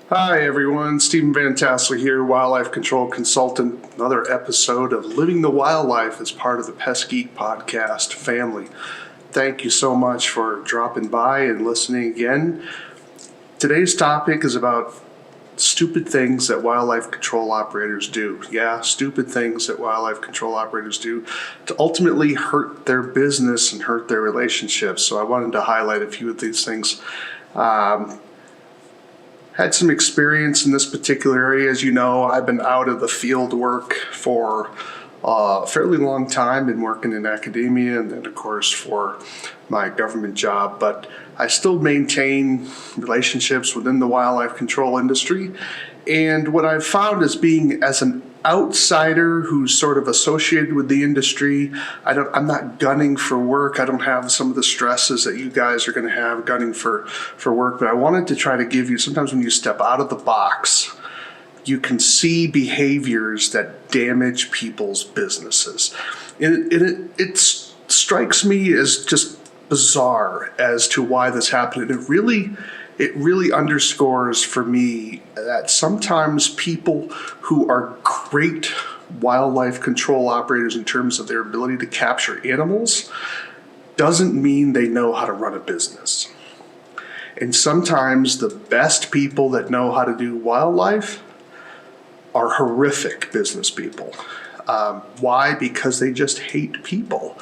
Hi everyone, Stephen Vantassel here, Wildlife Control Consultant. Another episode of Living the Wildlife as part of the Pest podcast family. Thank you so much for dropping by and listening again. Today's topic is about stupid things that wildlife control operators do. Yeah, stupid things that wildlife control operators do to ultimately hurt their business and hurt their relationships. So I wanted to highlight a few of these things. Had some experience in this particular area. As you know, I've been out of the field work for a fairly long time, been working in academia and then of course for my government job, but I still maintain relationships within the wildlife control industry. And what I've found is being as an outsider who's sort of associated with the industry, I'm not gunning for work. I don't have some of the stresses that you guys are going to have gunning for work, but I wanted to try to give you, sometimes when you step out of the box, you can see behaviors that damage people's businesses. It strikes me as just bizarre as to why this happened. It really underscores for me that sometimes people who are great wildlife control operators in terms of their ability to capture animals doesn't mean they know how to run a business. And sometimes the best people that know how to do wildlife are horrific business people. Why? Because they just hate people.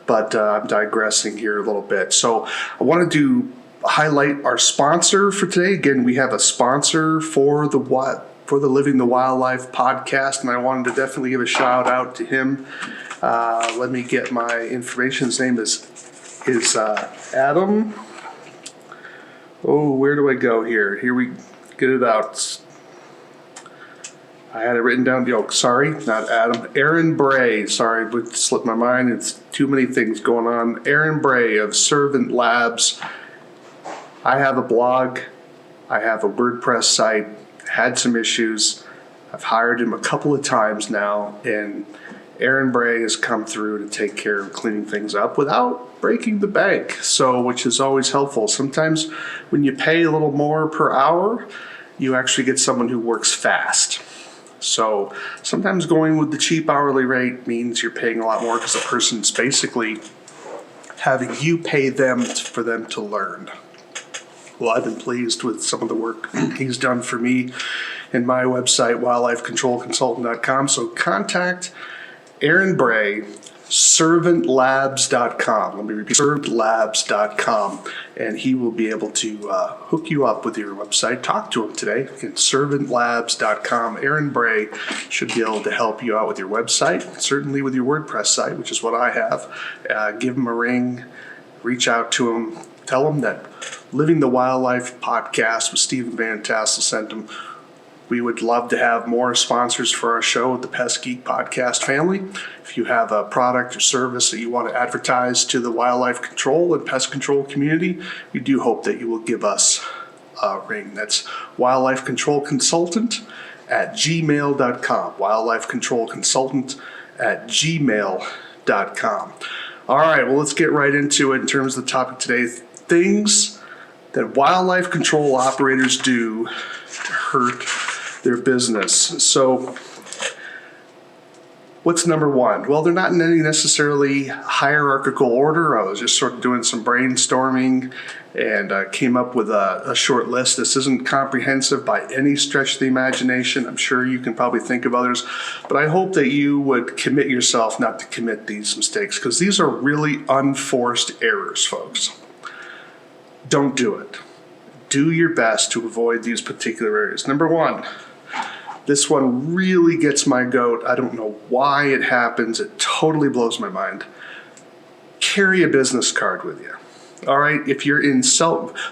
But I'm digressing here a little bit. So I wanted to highlight our sponsor for today. Again, we have a sponsor for the Living the Wildlife podcast, and I wanted to definitely give a shout out to him. Let me get my information. His name is Adam. Oh, where do I go here? Here we get it out. I had it written down. Sorry, not Adam. Aaron Bray. Sorry, it slipped my mind. It's too many things going on. Aaron Bray of Servant Labs. I have a blog. I have a WordPress site. Had some issues. I've hired him a couple of times now, and Aaron Bray has come through to take care of cleaning things up without breaking the bank. So, which is always helpful. Sometimes when you pay a little more per hour, you actually get someone who works fast. So sometimes going with the cheap hourly rate means you're paying a lot more because the person's basically having you pay them for them to learn. Well, I've been pleased with some of the work he's done for me in my website, wildlifecontrolconsultant.com. So contact Aaron Bray, servantlabs.com. Let me repeat, servantlabs.com, and he will be able to hook you up with your website. Talk to him today at servantlabs.com. Aaron Bray should be able to help you out with your website, certainly with your WordPress site, which is what I have. Give him a ring, reach out to him, tell him that Living the Wildlife podcast with Stephen Vantassel sent him. We would love to have more sponsors for our show with the Pest Geek podcast family. If you have a product or service that you want to advertise to the wildlife control and pest control community, we do hope that you will give us a ring. That's wildlife control consultant at gmail.com. Wildlife control consultant at gmail.com. All right, well, let's get right into it in terms of the topic today. Things that wildlife control operators do to hurt their business. So what's number one? Well, they're not in any necessarily hierarchical order. I was just sort of doing some brainstorming and came up with a short list. This isn't comprehensive by any stretch of the imagination. I'm sure you can probably think of others, but I hope that you would commit yourself not to commit these mistakes, because these are really unforced errors, folks. Don't do it. Do your best to avoid these particular areas. Number one, this one really gets my goat. I don't know why it happens. It totally blows my mind. Carry a business card with you. All right, if you're in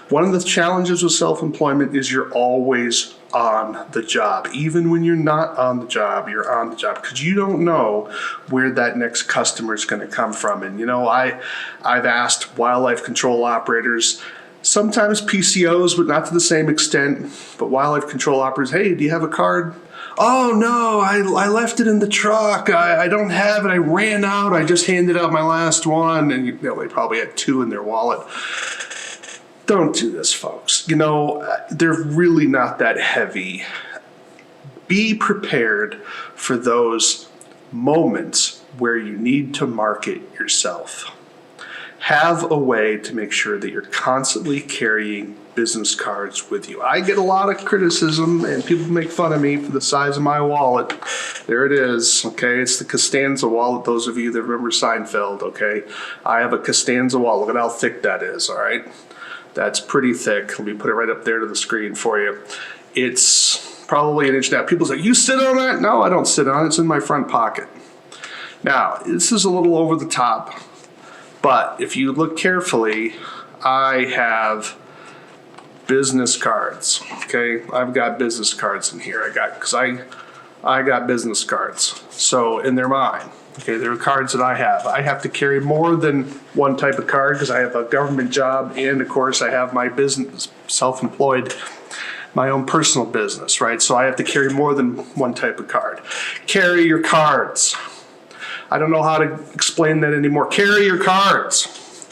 one of the challenges with self-employment is you're always on the job. Even when you're not on the job, you're on the job, because you don't know where that next customer is going to come from. And I've asked wildlife control operators, sometimes PCOs, but not to the same extent, but wildlife control operators, hey, do you have a card? Oh, no, I left it in the truck. I don't have it. I ran out. I just handed out my last one. And they probably had two in their wallet. Don't do this, folks. They're really not that heavy. Be prepared for those moments where you need to market yourself. Have a way to make sure that you're constantly carrying business cards with you. I get a lot of criticism and people make fun of me for the size of my wallet. There it is, okay? It's the Costanza wallet, those of you that remember Seinfeld, okay? I have a Costanza wallet. Look at how thick that is, all right? That's pretty thick. Let me put it right up there to the screen for you. It's probably an inch now. People say, you sit on that? No, I don't sit on it. It's in my front pocket. Now, this is a little over the top, but if you look carefully, I have business cards, okay? I've got business cards in here. I got business cards. So, and they're mine. Okay, they're cards that I have. I have to carry more than one type of card because I have a government job and of course I have my business, self-employed, my own personal business, right? So I have to carry more than one type of card. Carry your cards. I don't know how to explain that anymore. Carry your cards.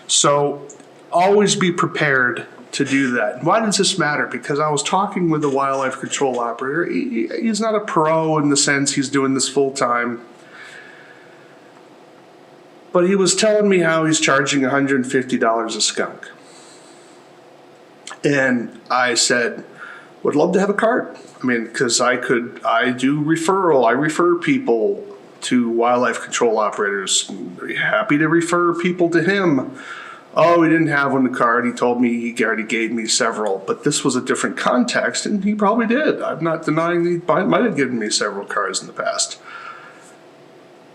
So always be prepared to do that. Why does this matter? Because I was talking with a wildlife control operator. He's not a pro in the sense he's doing this full time. But he was telling me how he's charging $150 a skunk. And I said, would love to have a card. I mean, because I do referral. I refer people to wildlife control operators. I'm happy to refer people to him. Oh, he didn't have one in the card. He told me he already gave me several, but this was a different context, and he probably did. I'm not denying he might have given me several cards in the past.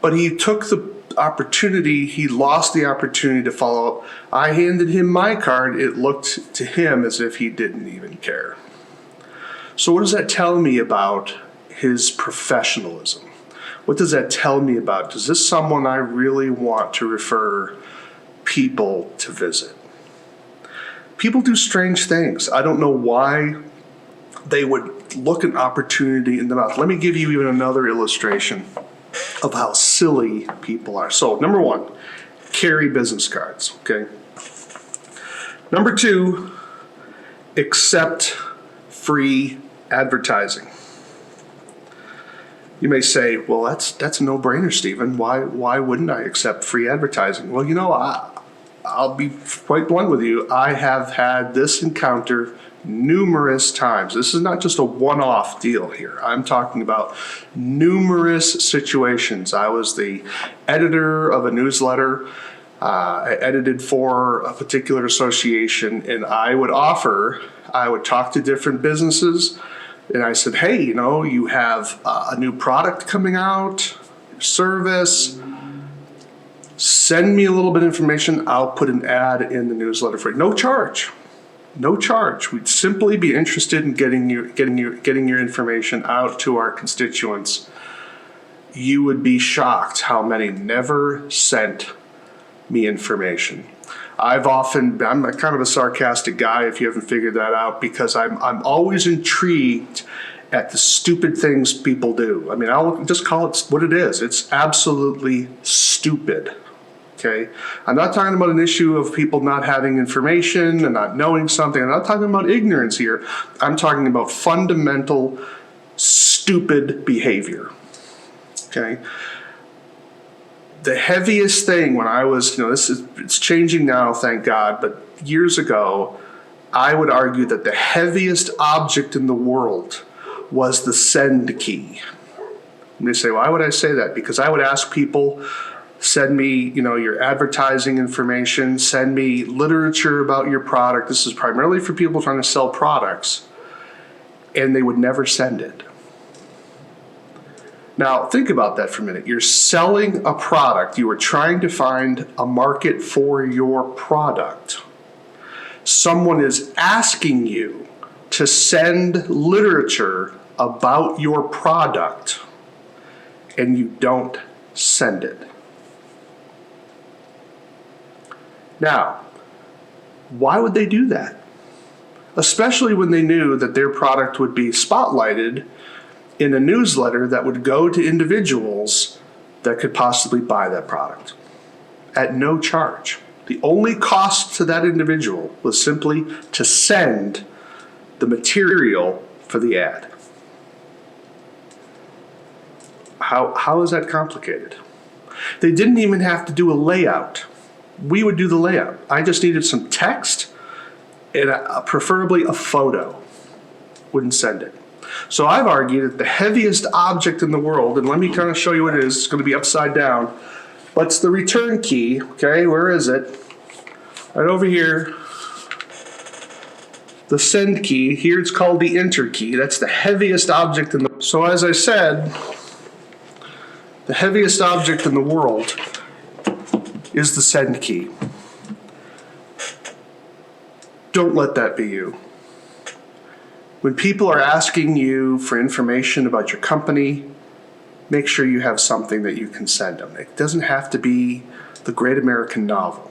But he took the opportunity, he lost the opportunity to follow up. I handed him my card. It looked to him as if he didn't even care. So what does that tell me about his professionalism? What does that tell me about? Is this someone I really want to refer people to visit? People do strange things. I don't know why they would look an opportunity in the mouth. Let me give you even another illustration of how silly people are. So, number one, carry business cards, okay? Number two, accept free advertising. You may say, well, that's a no-brainer, Stephen. Why wouldn't I accept free advertising? Well, I'll be quite blunt with you. I have had this encounter numerous times. This is not just a one-off deal here. I'm talking about numerous situations. I was the editor of a newsletter. I edited for a particular association, and I would talk to different businesses, and I said, hey, you have a new product coming out, service. Send me a little bit of information. I'll put an ad in the newsletter for you. No charge. No charge. We'd simply be interested in getting your information out to our constituents. You would be shocked how many never sent me information. I'm a kind of a sarcastic guy, if you haven't figured that out, because I'm always intrigued at the stupid things people do. I mean, I'll just call it what it is. It's absolutely stupid. Okay? I'm not talking about an issue of people not having information and not knowing something. I'm not talking about ignorance here. I'm talking about fundamental stupid behavior. Okay? The heaviest thing when I was, it's changing now, thank God, but years ago, I would argue that the heaviest object in the world was the send key. And they say, why would I say that? Because I would ask people, send me, your advertising information, send me literature about your product. This is primarily for people trying to sell products, and they would never send it. Now, think about that for a minute. You're selling a product. You are trying to find a market for your product. Someone is asking you to send literature about your product, and you don't send it. Now, why would they do that? Especially when they knew that their product would be spotlighted in a newsletter that would go to individuals that could possibly buy that product at no charge. The only cost to that individual was simply to send the material for the ad. How is that complicated? They didn't even have to do a layout. We would do the layout. I just needed some text and preferably a photo. Wouldn't send it. So I've argued that the heaviest object in the world, and let me kind of show you what it is. It's going to be upside down. But it's the return key. Okay, where is it? Right over here. The send key. Here it's called the enter key. That's the heaviest object in the. So as I said, the heaviest object in the world is the send key. Don't let that be you. When people are asking you for information about your company, make sure you have something that you can send them. It doesn't have to be the great American novel.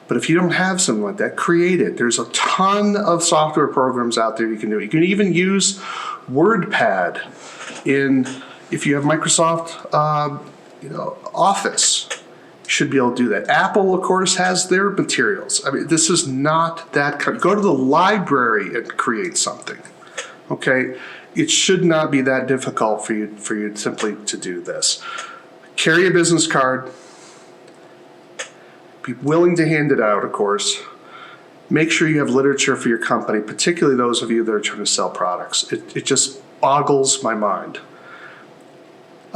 But if you don't have something like that, create it. There's a ton of software programs out there you can do. You can even use WordPad if you have Microsoft Office. You should be able to do that. Apple, of course, has their materials. I mean, this is not that. Go to the library and create something. Okay, it should not be that difficult for you simply to do this. Carry a business card. Be willing to hand it out, of course. Make sure you have literature for your company, particularly those of you that are trying to sell products. It just boggles my mind.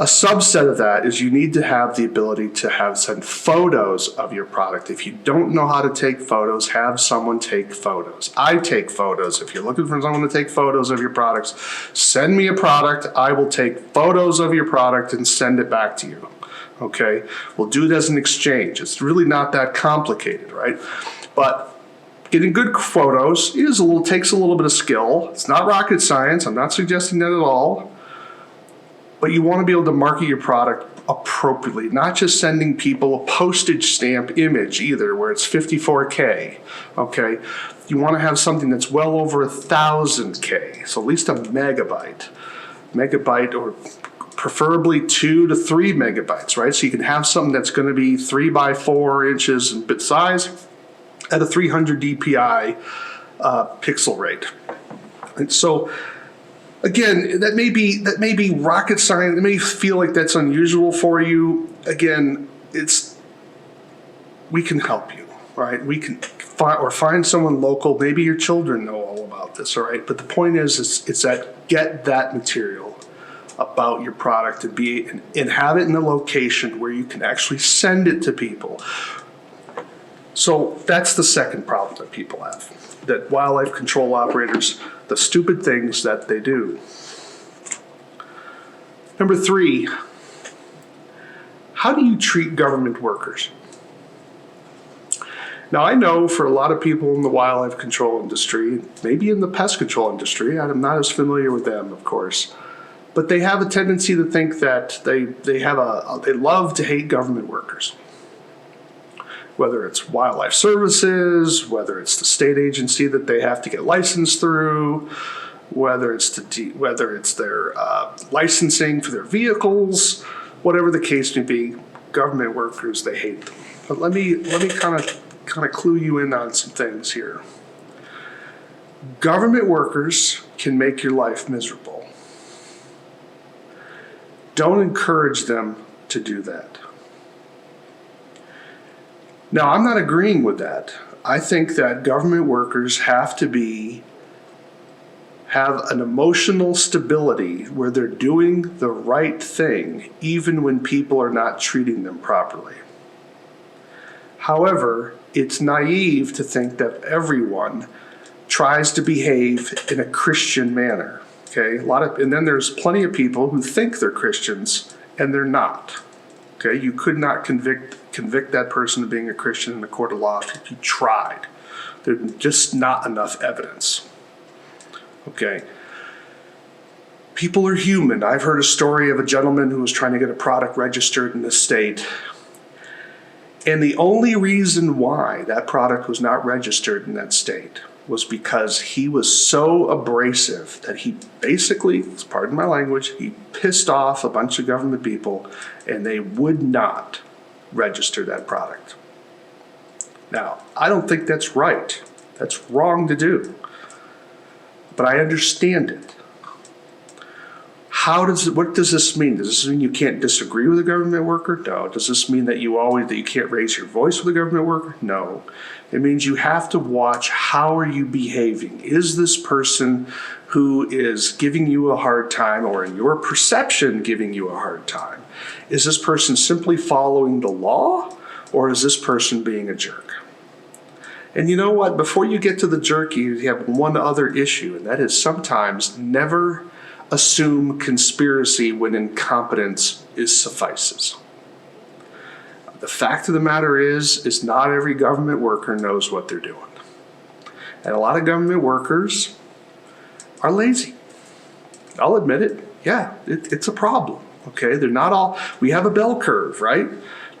A subset of that is you need to have the ability to send photos of your product. If you don't know how to take photos, have someone take photos. I take photos. If you're looking for someone to take photos of your products, send me a product. I will take photos of your product and send it back to you. Okay? We'll do it as an exchange. It's really not that complicated, right? But getting good photos takes a little bit of skill. It's not rocket science. I'm not suggesting that at all. But you want to be able to market your product appropriately, not just sending people a postage stamp image either, where it's 54K, okay? You want to have something that's well over 1,000K, so at least a megabyte. Megabyte, or preferably 2 to 3 megabytes, right? So you can have something that's going to be 3 by 4 inches in bit size at a 300 DPI pixel rate. And so, again, that may be rocket science. It may feel like that's unusual for you. Again, we can help you, right? We can find someone local. Maybe your children know all about this, all right? But the point is that get that material about your product and have it in a location where you can actually send it to people. So that's the second problem that people have. That wildlife control operators, the stupid things that they do. Number 3, how do you treat government workers? Now, I know for a lot of people in the wildlife control industry, maybe in the pest control industry, I'm not as familiar with them, of course, but they have a tendency to think that they love to hate government workers. Whether it's wildlife services, whether it's the state agency that they have to get licensed through, whether it's their licensing for their vehicles, whatever the case may be, government workers, they hate them. But let me kind of clue you in on some things here. Government workers can make your life miserable. Don't encourage them to do that. Now, I'm not agreeing with that. I think that government workers have to have an emotional stability where they're doing the right thing, even when people are not treating them properly. However, it's naive to think that everyone tries to behave in a Christian manner. Okay, and then there's plenty of people who think they're Christians and they're not. Okay, you could not convict that person of being a Christian in a court of law if you tried. There's just not enough evidence. Okay. People are human. I've heard a story of a gentleman who was trying to get a product registered in the state. And the only reason why that product was not registered in that state was because he was so abrasive that he basically, pardon my language, he pissed off a bunch of government people and they would not register that product. Now, I don't think that's right. That's wrong to do. But I understand it. What does this mean? Does this mean you can't disagree with a government worker? No. Does this mean that you can't raise your voice with a government worker? No. It means you have to watch, how are you behaving? Is this person who is giving you a hard time, or in your perception giving you a hard time, is this person simply following the law, or is this person being a jerk? And you know what? Before you get to the jerk, you have one other issue, and that is sometimes never assume conspiracy when incompetence suffices. The fact of the matter is not every government worker knows what they're doing. And a lot of government workers are lazy. I'll admit it. Yeah, it's a problem. Okay, they're not all, we have a bell curve, right?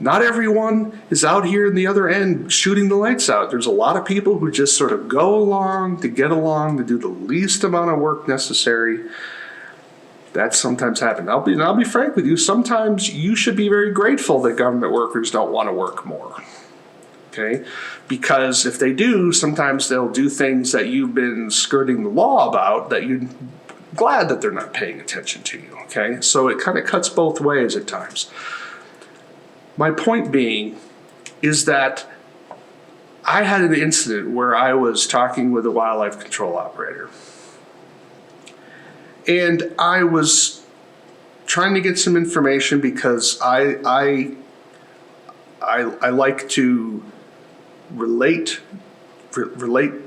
Not everyone is out here in the other end shooting the lights out. There's a lot of people who just sort of go along to get along, to do the least amount of work necessary. That sometimes happens. I'll be frank with you. Sometimes you should be very grateful that government workers don't want to work more. Okay? Because if they do, sometimes they'll do things that you've been skirting the law about that you're glad that they're not paying attention to you. Okay? So it kind of cuts both ways at times. My point being is that I had an incident where I was talking with a wildlife control operator. And I was trying to get some information because I like to relate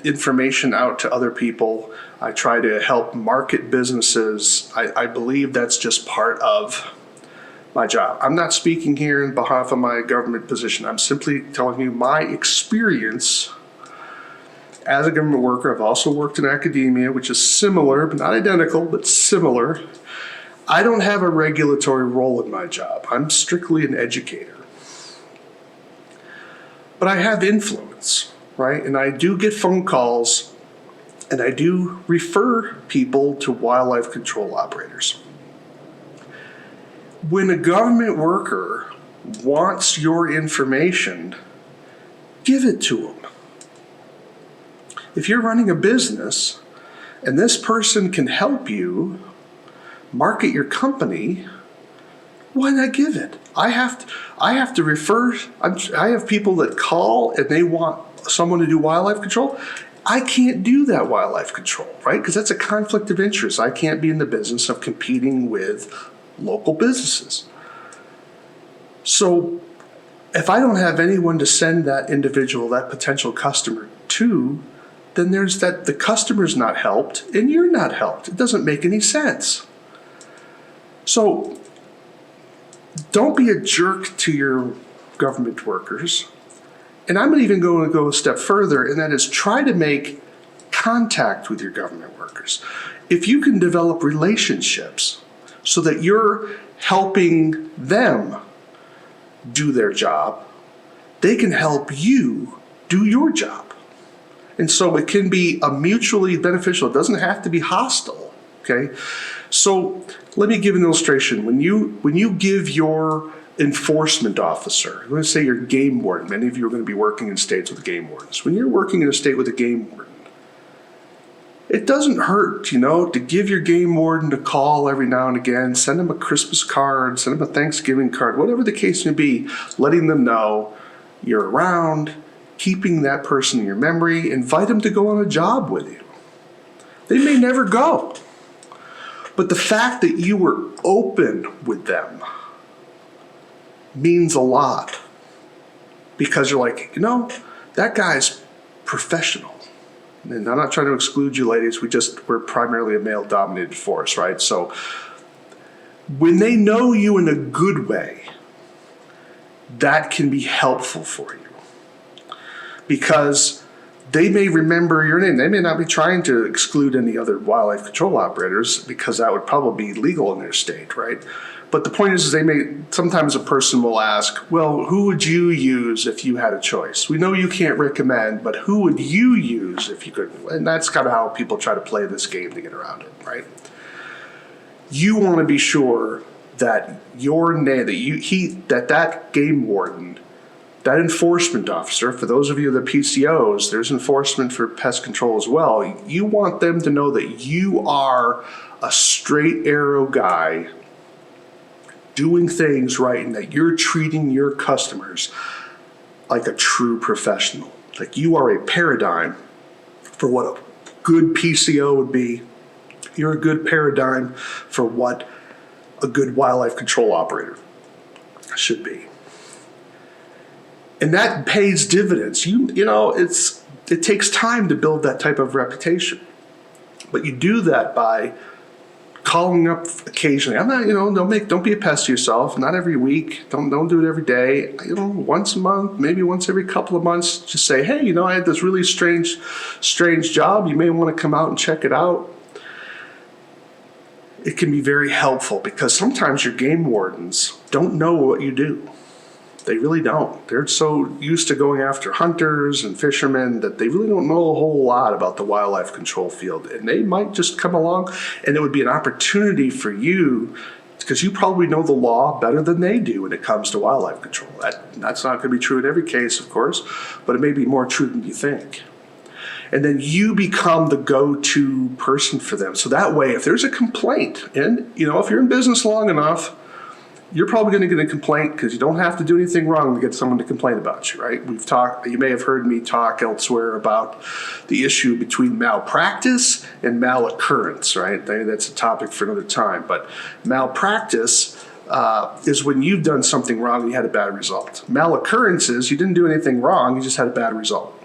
information out to other people. I try to help market businesses. I believe that's just part of my job. I'm not speaking here on behalf of my government position. I'm simply telling you my experience as a government worker. I've also worked in academia, which is similar, but not identical, but similar. I don't have a regulatory role in my job. I'm strictly an educator. But I have influence, right? And I do get phone calls, and I do refer people to wildlife control operators. When a government worker wants your information, give it to them. If you're running a business and this person can help you market your company, why not give it? I have to refer. I have people that call and they want someone to do wildlife control. I can't do that wildlife control, right? Because that's a conflict of interest. I can't be in the business of competing with local businesses. So if I don't have anyone to send that individual, that potential customer to, then there's that the customer's not helped and you're not helped. It doesn't make any sense. So don't be a jerk to your government workers. And I'm even going to go a step further, and that is try to make contact with your government workers. If you can develop relationships so that you're helping them do their job, they can help you do your job. And so it can be a mutually beneficial. It doesn't have to be hostile, okay? So let me give an illustration. When you give your enforcement officer, I'm going to say your game warden, many of you are going to be working in states with game wardens. When you're working in a state with a game warden, it doesn't hurt, to give your game warden a call every now and again, send them a Christmas card, send them a Thanksgiving card, whatever the case may be, letting them know you're around, keeping that person in your memory, invite them to go on a job with you. They may never go. But the fact that you were open with them means a lot. Because you're like, that guy's professional. And I'm not trying to exclude you ladies, we're primarily a male-dominated force, right? So when they know you in a good way, that can be helpful for you. Because they may remember your name. They may not be trying to exclude any other wildlife control operators because that would probably be legal in their state, right? But the point is sometimes a person will ask, well, who would you use if you had a choice? We know you can't recommend, but who would you use if you could? And that's kind of how people try to play this game to get around it, right? You want to be sure that your name, that game warden that enforcement officer, for those of you that are PCOs, there's enforcement for pest control as well. You want them to know that you are a straight arrow guy doing things right and that you're treating your customers like a true professional. Like you are a paradigm for what a good PCO would be. You're a good paradigm for what a good wildlife control operator should be. And that pays dividends. It takes time to build that type of reputation. But you do that by calling up occasionally. I'm not, don't be a pest to yourself. Not every week. Don't do it every day. Once a month, maybe once every couple of months, just say, hey, I had this really strange job. You may want to come out and check it out. It can be very helpful because sometimes your game wardens don't know what you do. They really don't. They're so used to going after hunters and fishermen that they really don't know a whole lot about the wildlife control field. And they might just come along and it would be an opportunity for you because you probably know the law better than they do when it comes to wildlife control. That's not going to be true in every case, of course, but it may be more true than you think. And then you become the go-to person for them. So that way, if there's a complaint, and if you're in business long enough, you're probably going to get a complaint because you don't have to do anything wrong to get someone to complain about you, right? You may have heard me talk elsewhere about the issue between malpractice and maloccurrence, right? That's a topic for another time. But malpractice is when you've done something wrong and you had a bad result. Maloccurrence is you didn't do anything wrong, you just had a bad result.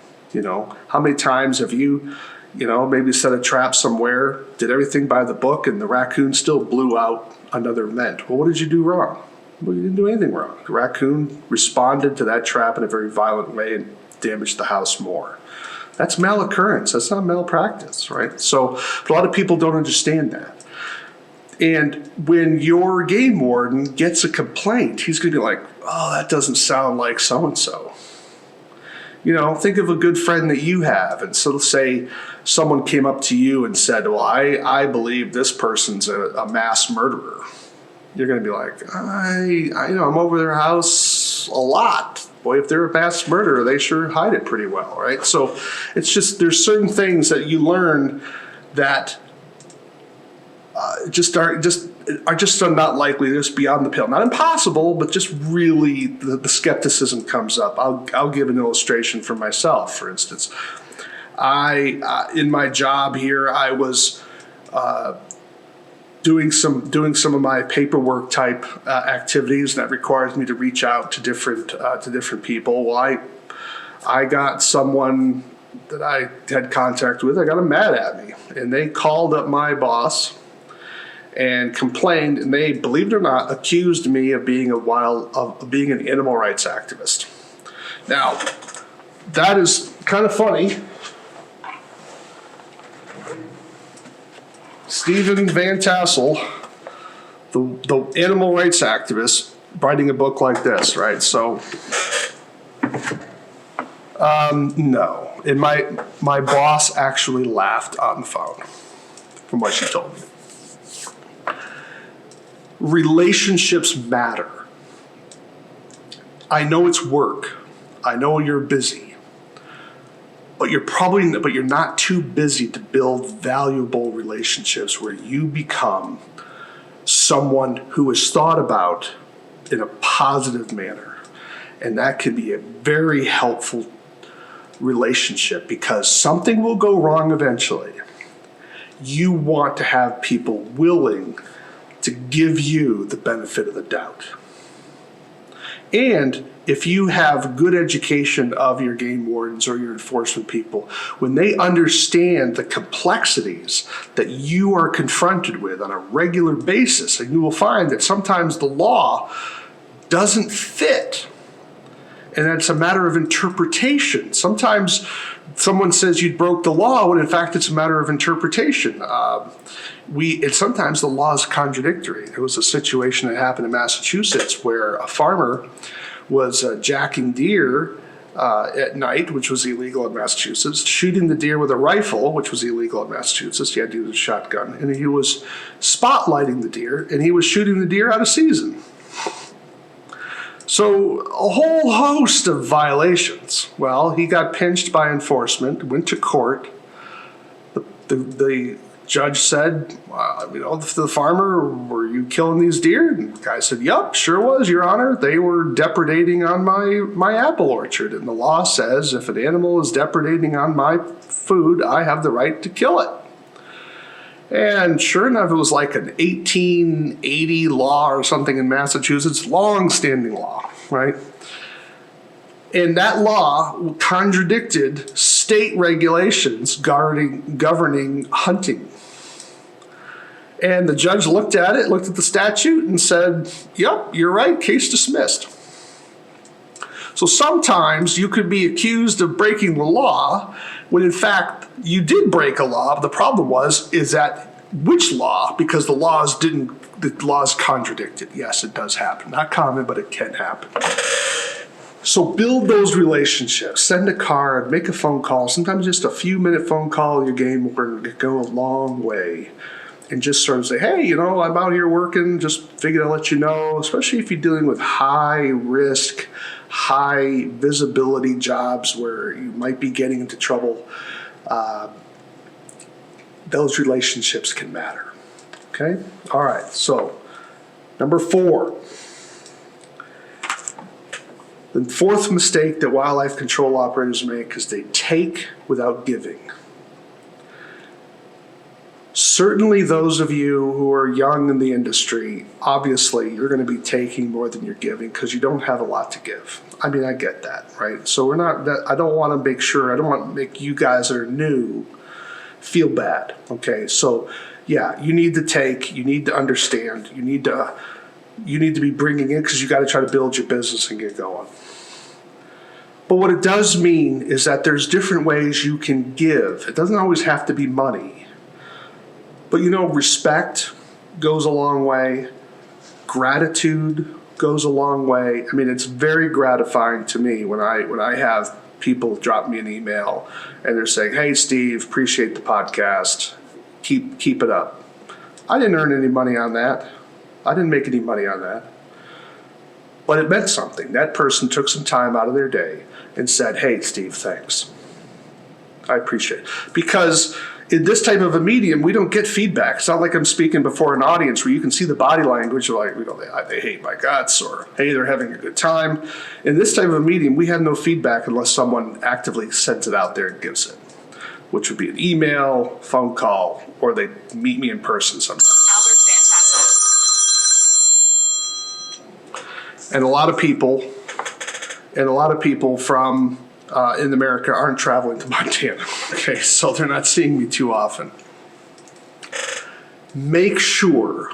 How many times have you maybe set a trap somewhere, did everything by the book, and the raccoon still blew out another vent? Well, what did you do wrong? Well, you didn't do anything wrong. The raccoon responded to that trap in a very violent way and damaged the house more. That's maloccurrence. That's not malpractice, right? So a lot of people don't understand that. And when your game warden gets a complaint, he's going to be like, oh, that doesn't sound like so-and-so. Think of a good friend that you have. And so say someone came up to you and said, well, I believe this person's a mass murderer. You're going to be like, I'm over their house a lot. Boy, if they're a mass murderer, they sure hide it pretty well, right? So it's just, there's certain things that you learn that are just not likely, just beyond the pale. Not impossible, but just really the skepticism comes up. I'll give an illustration for myself. For instance, in my job here, I was doing some of my paperwork type activities that requires me to reach out to different people. Well, I got someone that I had contact with. I got them mad at me, and they called up my boss and complained, and they, believe it or not, accused me of being being an animal rights activist. Now, that is kind of funny. Stephen Vantassel, the animal rights activist, writing a book like this, right? So, no. And my boss actually laughed on the phone from what she told me. Relationships matter. I know it's work. I know you're busy. But you're not too busy to build valuable relationships where you become someone who is thought about in a positive manner. And that can be a very helpful relationship because something will go wrong eventually. You want to have people willing to give you the benefit of the doubt. And if you have good education of your game wardens or your enforcement people, when they understand the complexities that you are confronted with on a regular basis, and you will find that sometimes the law doesn't fit, and it's a matter of interpretation. Sometimes someone says you broke the law when in fact it's a matter of interpretation. And sometimes the law is contradictory. There was a situation that happened in Massachusetts where a farmer was jacking deer at night, which was illegal in Massachusetts, shooting the deer with a rifle, which was illegal in Massachusetts. He had to use a shotgun. And he was spotlighting the deer, and he was shooting the deer out of season. So a whole host of violations. Well, he got pinched by enforcement, went to court. The judge said, the farmer, were you killing these deer? And the guy said, yep, sure was, Your Honor. They were depredating on my apple orchard. And the law says if an animal is depredating on my food, I have the right to kill it. And sure enough, it was like an 1880 law or something in Massachusetts, long-standing law, right? And that law contradicted state regulations governing hunting. And the judge looked at the statute and said, yep, you're right, case dismissed. So sometimes you could be accused of breaking the law when in fact you did break a law. But the problem is that which law? Because the laws contradicted. Yes, it does happen. Not common, but it can happen. So build those relationships. Send a card, make a phone call. Sometimes just a few minute phone call, your game will go a long way. And just sort of say, hey, I'm out here working, just figured I'd let you know, especially if you're dealing with high risk, high visibility jobs where you might be getting into trouble. Those relationships can matter. Okay? All right, so number 4. The fourth mistake that wildlife control operators make is they take without giving. Certainly those of you who are young in the industry, obviously you're going to be taking more than you're giving because you don't have a lot to give. I mean, I get that, right? So I don't want to make you guys that are new feel bad, okay? So yeah, you need to take, you need to understand, you need to be bringing in because you got to try to build your business and get going. But what it does mean is that there's different ways you can give. It doesn't always have to be money. But respect goes a long way. Gratitude goes a long way. I mean, it's very gratifying to me when I have people drop me an email and they're saying, hey, Steve, appreciate the podcast. Keep it up. I didn't earn any money on that. I didn't make any money on that. But it meant something. That person took some time out of their day and said, hey, Steve, thanks. I appreciate it. Because in this type of a medium, we don't get feedback. It's not like I'm speaking before an audience where you can see the body language, like, they hate my guts, or hey, they're having a good time. In this type of a medium, we have no feedback unless someone actively sends it out there and gives it, which would be an email, phone call, or they meet me in person sometimes. And a lot of people from in America aren't traveling to Montana. Okay, so they're not seeing me too often. Make sure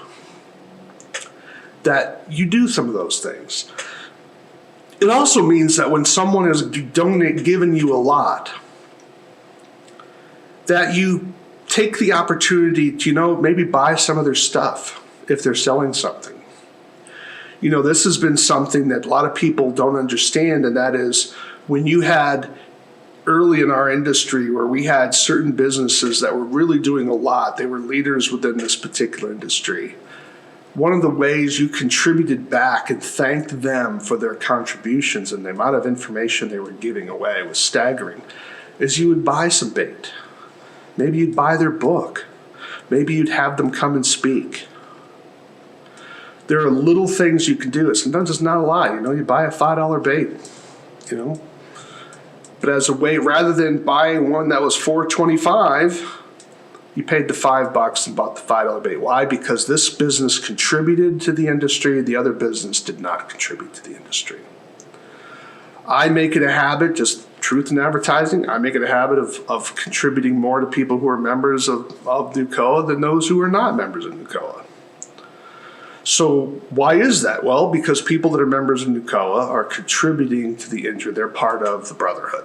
that you do some of those things. It also means that when someone is giving you a lot, that you take the opportunity to, maybe buy some of their stuff if they're selling something. This has been something that a lot of people don't understand, and that is when you had early in our industry where we had certain businesses that were really doing a lot, they were leaders within this particular industry. One of the ways you contributed back and thanked them for their contributions and the amount of information they were giving away was staggering, is you would buy some bait. Maybe you'd buy their book. Maybe you'd have them come and speak. There are little things you can do. Sometimes it's not a lot. You buy a $5 bait, But as a way, rather than buying one that was $4.25, you paid the $5 and bought the $5 bait. Why? Because this business contributed to the industry. The other business did not contribute to the industry. I make it a habit, just truth in advertising, I make it a habit of contributing more to people who are members of NUCOA than those who are not members of NUCOA. So why is that? Well, because people that are members of NUCOA are contributing to the industry. They're part of the brotherhood.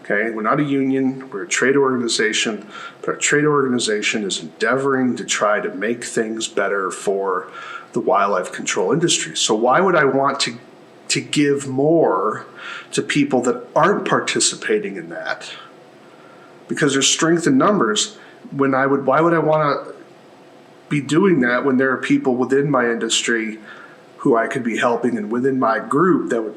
Okay, we're not a union, we're a trade organization, but our trade organization is endeavoring to try to make things better for the wildlife control industry. So why would I want to give more to people that aren't participating in that? Because there's strength in numbers. Why would I want to be doing that when there are people within my industry who I could be helping, and within my group that would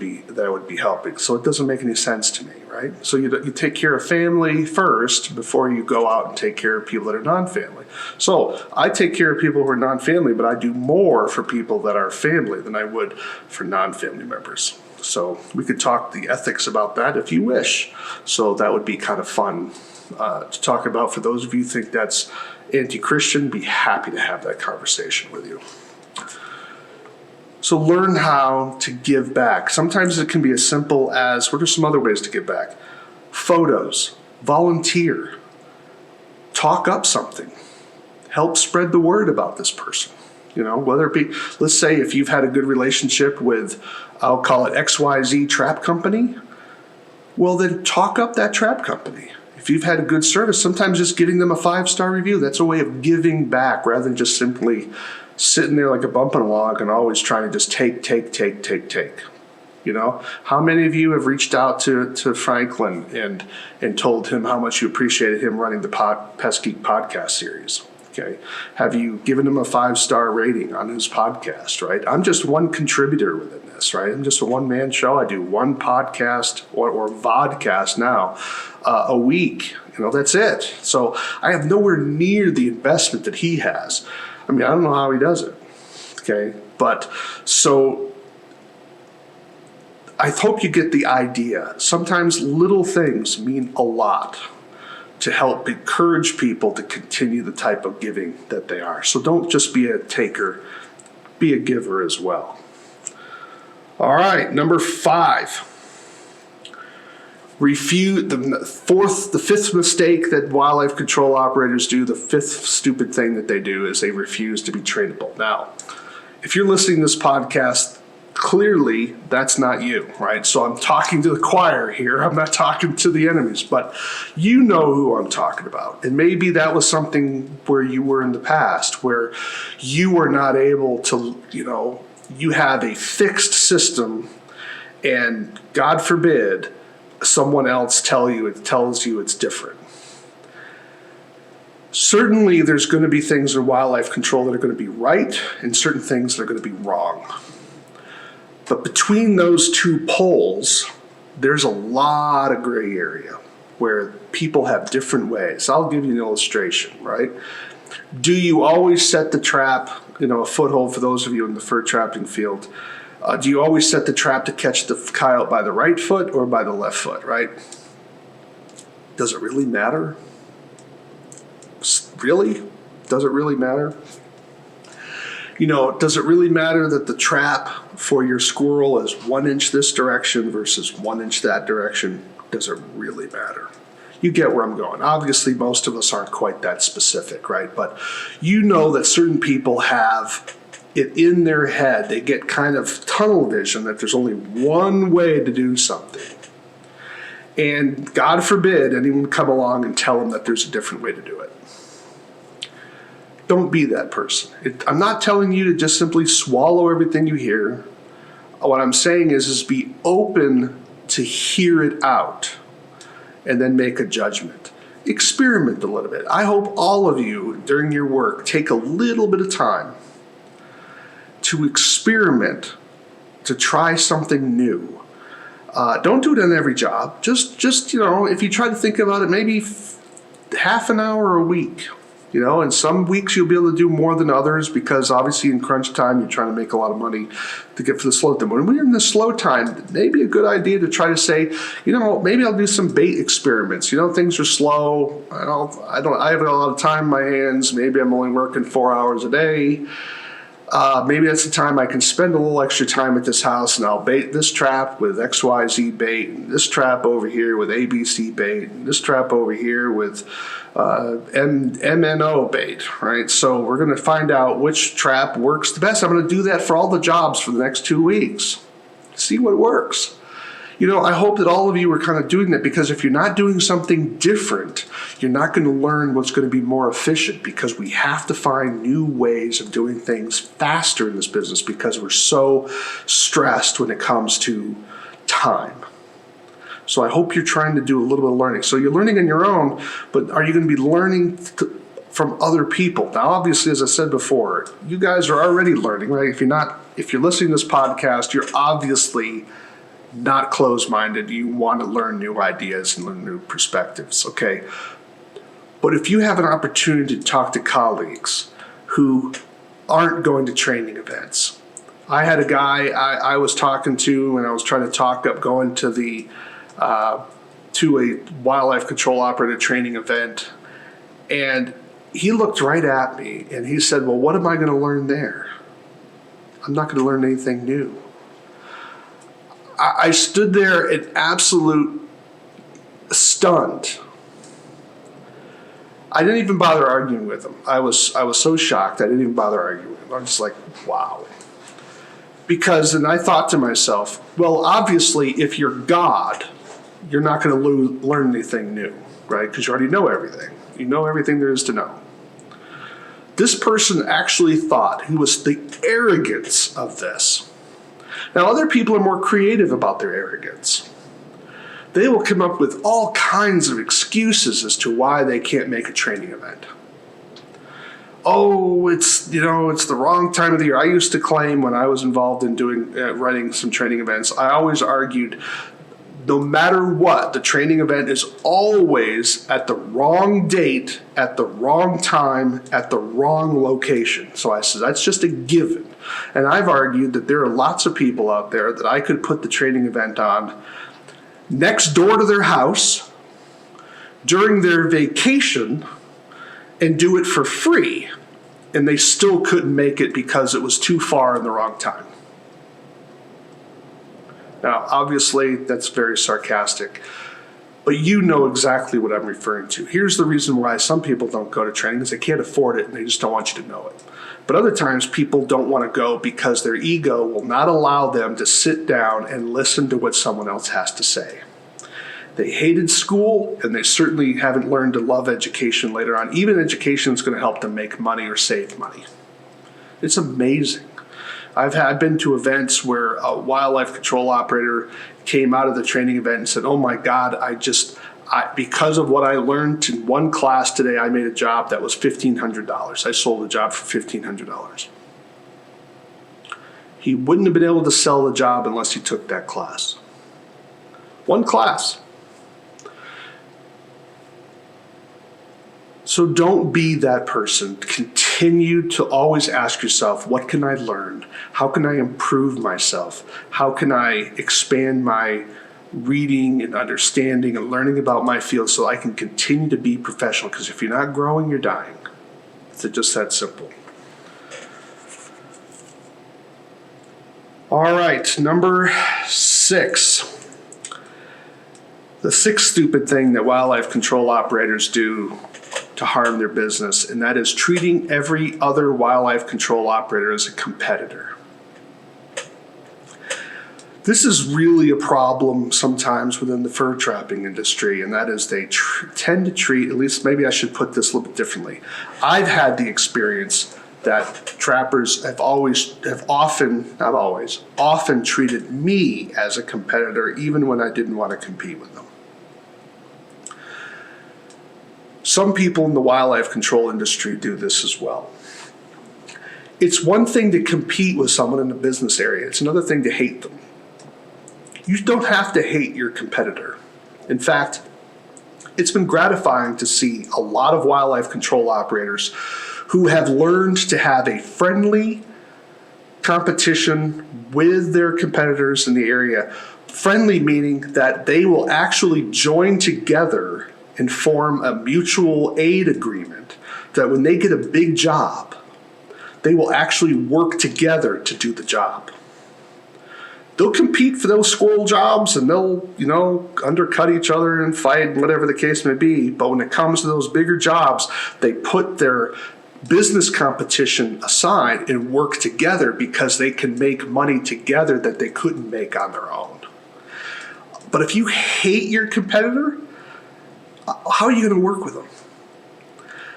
be helping. So it doesn't make any sense to me, right? So you take care of family first before you go out and take care of people that are non-family. So I take care of people who are non-family, but I do more for people that are family than I would for non-family members. So we could talk the ethics about that if you wish. So that would be kind of fun to talk about. For those of you who think that's anti-Christian, be happy to have that conversation with you. So learn how to give back. Sometimes it can be as simple as, what are some other ways to give back? Photos, volunteer, talk up something, help spread the word about this person. Whether it be, let's say if you've had a good relationship with, I'll call it XYZ Trap Company, well then talk up that trap company. If you've had a good service, sometimes just giving them a 5-star review, that's a way of giving back rather than just simply sitting there like a bump in a log and always trying to just take. How many of you have reached out to Franklin and told him how much you appreciated him running the Pest Geek podcast series? Okay. Have you given him a 5-star rating on his podcast, right? I'm just one contributor within this, right? I'm just a one-man show. I do one podcast or vodcast now a week. That's it. So I have nowhere near the investment that he has. I don't know how he does it. Okay. But so I hope you get the idea. Sometimes little things mean a lot to help encourage people to continue the type of giving that they are. So don't just be a taker, be a giver as well. All right, number 5. Refuse the fifth mistake that wildlife control operators do, the fifth stupid thing that they do is they refuse to be trainable. Now, if you're listening to this podcast, clearly that's not you, right? So I'm talking to the choir here. I'm not talking to the enemies, but you know who I'm talking about. And maybe that was something where you were in the past, where you were not able to, you have a fixed system and God forbid someone else tells you it's different. Certainly there's going to be things in wildlife control that are going to be right and certain things that are going to be wrong. But between those two poles, there's a lot of gray area where people have different ways. I'll give you an illustration, right? Do you always set the trap, a foothold for those of you in the fur trapping field? Do you always set the trap to catch the coyote by the right foot or by the left foot, right? Does it really matter? Really? Does it really matter? Does it really matter that the trap for your squirrel is 1 inch this direction versus 1 inch that direction? Does it really matter? You get where I'm going. Obviously, most of us aren't quite that specific, right? But that certain people have it in their head. They get kind of tunnel vision that there's only one way to do something. And God forbid anyone come along and tell them that there's a different way to do it. Don't be that person. I'm not telling you to just simply swallow everything you hear. What I'm saying is be open to hear it out and then make a judgment. Experiment a little bit. I hope all of you during your work take a little bit of time to experiment, to try something new. Don't do it on every job. Just if you try to think about it, maybe half an hour a week. And some weeks you'll be able to do more than others because obviously in crunch time, you're trying to make a lot of money to get for the slow time. When we're in the slow time, it may be a good idea to try to say, maybe I'll do some bait experiments. Things are slow. I have a lot of time in my hands. Maybe I'm only working 4 hours a day. Maybe that's the time I can spend a little extra time at this house and I'll bait this trap with XYZ bait, and this trap over here with ABC bait, and this trap over here with MNO bait, right? So we're going to find out which trap works the best. I'm going to do that for all the jobs for the next 2 weeks. See what works. I hope that all of you are kind of doing that, because if you're not doing something different, you're not going to learn what's going to be more efficient, because we have to find new ways of doing things faster in this business because we're so stressed when it comes to time. So I hope you're trying to do a little bit of learning. So you're learning on your own, but are you going to be learning from other people. Now, obviously, as I said before, you guys are already learning, right? If you're listening to this podcast, you're obviously not closed-minded. You want to learn new ideas and learn new perspectives, okay? But if you have an opportunity to talk to colleagues who aren't going to training events, I had a guy I was talking to, and I was trying to talk up going to to a wildlife control operator training event, and he looked right at me and he said, well, what am I going to learn there? I'm not going to learn anything new. I stood there in absolute stunned. I didn't even bother arguing with him. I was so shocked I didn't even bother arguing with him. I'm just like, wow. Because, and I thought to myself, well, obviously, if you're God, you're not going to learn anything new, right? Because you already know everything. You know everything there is to know. This person actually thought, he was the arrogance of this. Now, other people are more creative about their arrogance. They will come up with all kinds of excuses as to why they can't make a training event. Oh, it's the wrong time of the year. I used to claim when I was involved in running some training events, I always argued no matter what, the training event is always at the wrong date, at the wrong time, at the wrong location. So I said, that's just a given. And I've argued that there are lots of people out there that I could put the training event on next door to their house during their vacation and do it for free, and they still couldn't make it because it was too far in the wrong time. Now, obviously, that's very sarcastic, but you know exactly what I'm referring to. Here's the reason why some people don't go to training, is they can't afford it and they just don't want you to know it. But other times, people don't want to go because their ego will not allow them to sit down and listen to what someone else has to say. They hated school, and they certainly haven't learned to love education later on. Even education is going to help them make money or save money. It's amazing. I've been to events where a wildlife control operator came out of the training event and said, oh my God, because of what I learned in one class today, I made a job that was $1,500. I sold a job for $1,500. He wouldn't have been able to sell the job unless he took that class. One class. So don't be that person. Continue to always ask yourself, what can I learn? How can I improve myself? How can I expand my reading and understanding and learning about my field so I can continue to be professional? Because if you're not growing, you're dying. It's just that simple. All right, number 6. The sixth stupid thing that wildlife control operators do to harm their business, and that is treating every other wildlife control operator as a competitor. This is really a problem sometimes within the fur trapping industry, and that is they tend to treat, at least maybe I should put this a little bit differently. I've had the experience that trappers have often treated me as a competitor, even when I didn't want to compete with them. Some people in the wildlife control industry do this as well. It's one thing to compete with someone in the business area. It's another thing to hate them. You don't have to hate your competitor. In fact, it's been gratifying to see a lot of wildlife control operators who have learned to have a friendly competition with their competitors in the area. Friendly meaning that they will actually join together and form a mutual aid agreement, that when they get a big job, they will actually work together to do the job. They'll compete for those squirrel jobs and they'll, undercut each other and fight, whatever the case may be. But when it comes to those bigger jobs, they put their business competition aside and work together because they can make money together that they couldn't make on their own. But if you hate your competitor, how are you going to work with them?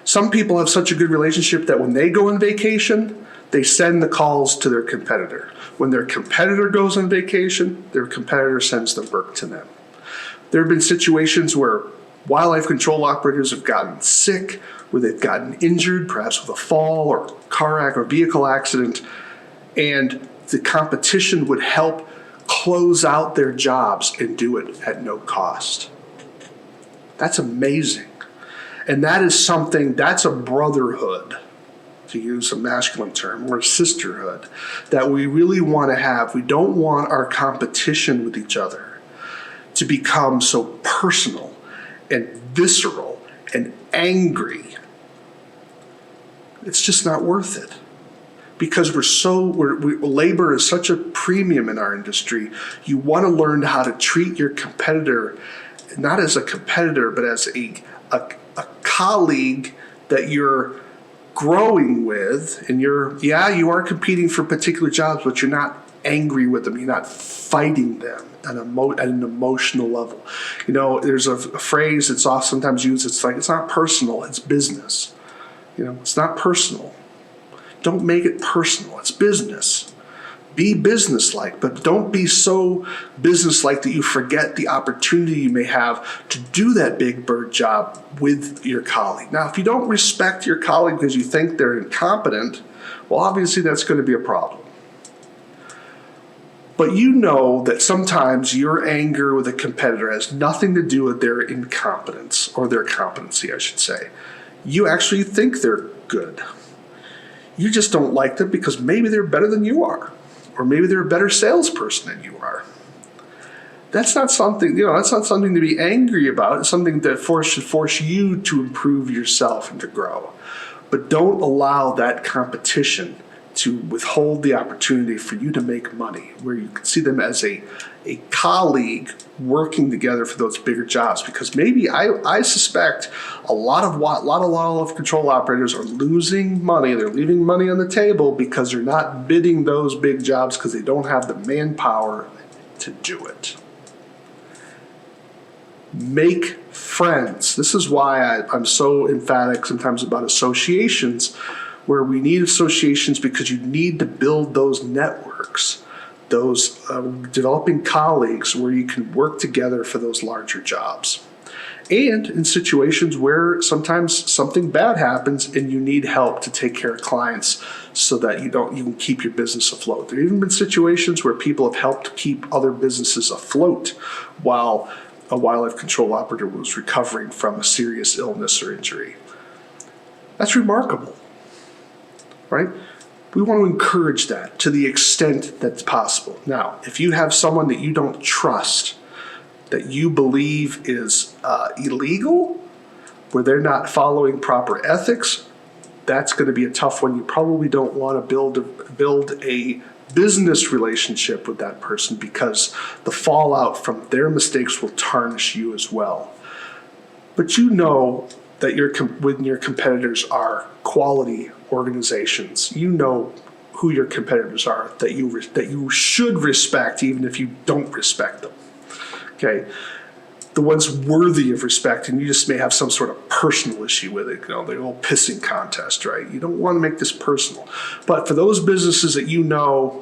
Some people have such a good relationship that when they go on vacation, they send the calls to their competitor. When their competitor goes on vacation, their competitor sends the work to them. There have been situations where Wildlife control operators have gotten sick, where they've gotten injured, perhaps with a fall or car accident or vehicle accident, and the competition would help close out their jobs and do it at no cost. That's amazing. And that is something, that's a brotherhood, to use a masculine term, or a sisterhood, that we really want to have. We don't want our competition with each other to become so personal and visceral and angry. It's just not worth it. Because labor is such a premium in our industry, you want to learn how to treat your competitor, not as a competitor, but as a colleague that you're growing with, and you are competing for particular jobs, but you're not angry with them. You're not fighting them at an emotional level. There's a phrase that's sometimes used. It's like, it's not personal, it's business. It's not personal. Don't make it personal. It's business. Be businesslike, but don't be so businesslike that you forget the opportunity you may have to do that big bird job with your colleague. Now, if you don't respect your colleague because you think they're incompetent, well, obviously that's going to be a problem. But you know that sometimes your anger with a competitor has nothing to do with their incompetence, or their competency, I should say. You actually think they're good. You just don't like them because maybe they're better than you are. Or maybe they're a better salesperson than you are. That's not something, that's not something to be angry about. It's something that should force you to improve yourself and to grow. But don't allow that competition to withhold the opportunity for you to make money, where you can see them as a colleague working together for those bigger jobs. Because maybe I suspect a lot of wildlife control operators are losing money. They're leaving money on the table because they're not bidding those big jobs because they don't have the manpower to do it. Make friends. This is why I'm so emphatic sometimes about associations, where we need associations, because you need to build those networks, those developing colleagues where you can work together for those larger jobs. And in situations where sometimes something bad happens and you need help to take care of clients so that you can keep your business afloat. There have even been situations where people have helped keep other businesses afloat while a wildlife control operator was recovering from a serious illness or injury. That's remarkable. Right? We want to encourage that to the extent that's possible. Now, if you have someone that you don't trust, that you believe is illegal, where they're not following proper ethics, that's going to be a tough one. You probably don't want to build a business relationship with that person, because the fallout from their mistakes will tarnish you as well. But you know that when your competitors are quality organizations, you know who your competitors are that you should respect, even if you don't respect them. Okay, the ones worthy of respect, and you just may have some sort of personal issue with it. The old pissing contest, right? You don't want to make this personal. But for those businesses that you know,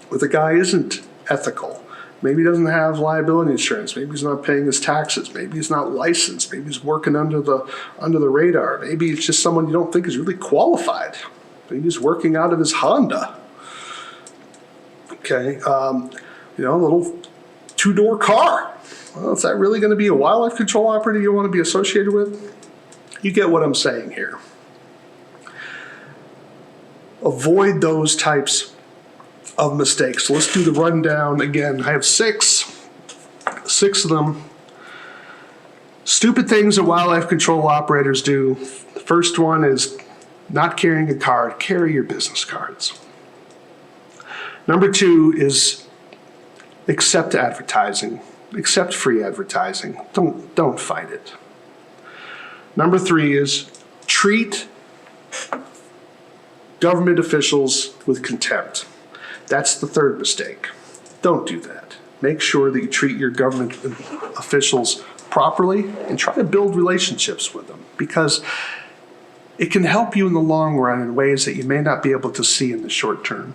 where the guy isn't ethical, maybe he doesn't have liability insurance, maybe he's not paying his taxes, maybe he's not licensed, maybe he's working under the radar, maybe it's just someone you don't think is really qualified, maybe he's working out of his Honda. Okay, a little two-door car. Well, is that really going to be a wildlife control operator you want to be associated with? You get what I'm saying here. Avoid those types of mistakes. So let's do the rundown again. I have six of them. Stupid things that wildlife control operators do. The first one is not carrying a card. Carry your business cards. Number two is accept advertising. Accept free advertising. Don't fight it. Number three is treat government officials with contempt. That's the third mistake. Don't do that. Make sure that you treat your government officials properly and try to build relationships with them, because it can help you in the long run in ways that you may not be able to see in the short term.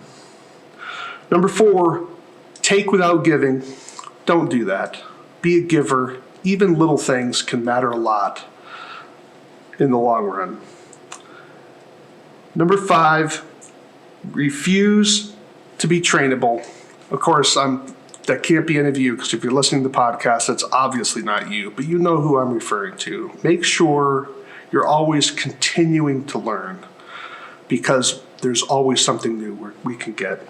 Number four, take without giving. Don't do that. Be a giver. even little things can matter a lot in the long run. Number 5, refuse to be trainable. Of course, that can't be any of you, because if you're listening to the podcast, that's obviously not you, but you know who I'm referring to. Make sure you're always continuing to learn, because there's always something new we can get.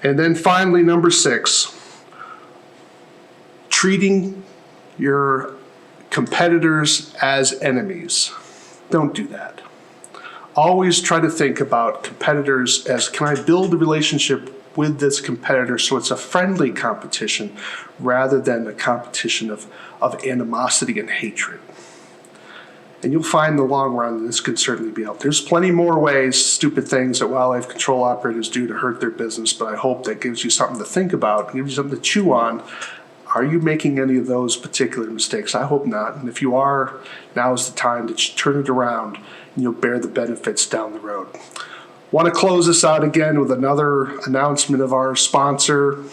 And then finally, number 6, treating your competitors as enemies. Don't do that. Always try to think about competitors as, can I build a relationship with this competitor so it's a friendly competition rather than a competition of animosity and hatred. And you'll find in the long run this could certainly be out. There's plenty more ways, stupid things that wildlife control operators do to hurt their business, but I hope that gives you something to think about, gives you something to chew on. Are you making any of those particular mistakes? I hope not. And if you are, now is the time to turn it around and you'll bear the benefits down the road. Want to close this out again with another announcement of our sponsor,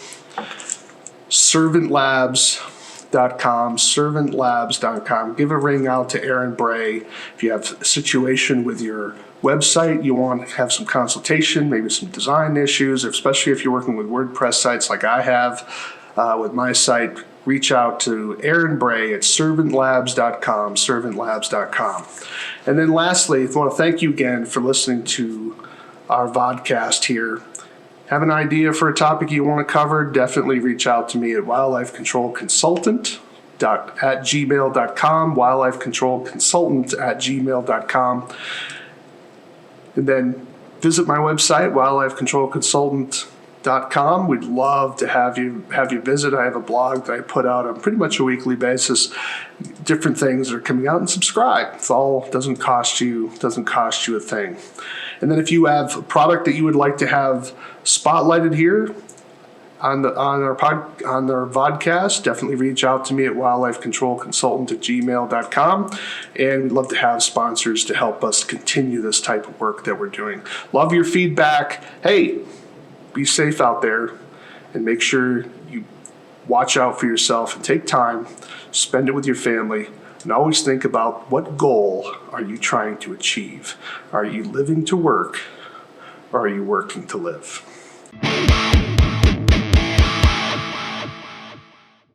servantlabs.com, servantlabs.com. Give a ring out to Aaron Bray. If you have a situation with your website, you want to have some consultation, maybe some design issues, especially if you're working with WordPress sites like I have with my site, reach out to Aaron Bray at servantlabs.com, servantlabs.com. And then lastly, I want to thank you again for listening to our vodcast here. Have an idea for a topic you want to cover? Definitely reach out to me at wildlifecontrolconsultant@gmail.com, wildlifecontrolconsultant@gmail.com. And then visit my website, wildlifecontrolconsultant.com. We'd love to have you visit. I have a blog that I put out on pretty much a weekly basis, different things that are coming out, and subscribe. It's all doesn't cost you a thing. And then if you have a product that you would like to have spotlighted here on our vodcast, definitely reach out to me at wildlifecontrolconsultant@gmail.com. And we'd love to have sponsors to help us continue this type of work that we're doing. Love your feedback. Hey, be safe out there, and make sure you watch out for yourself and take time, spend it with your family. And always think about, what goal are you trying to achieve? Are you living to work, or are you working to live?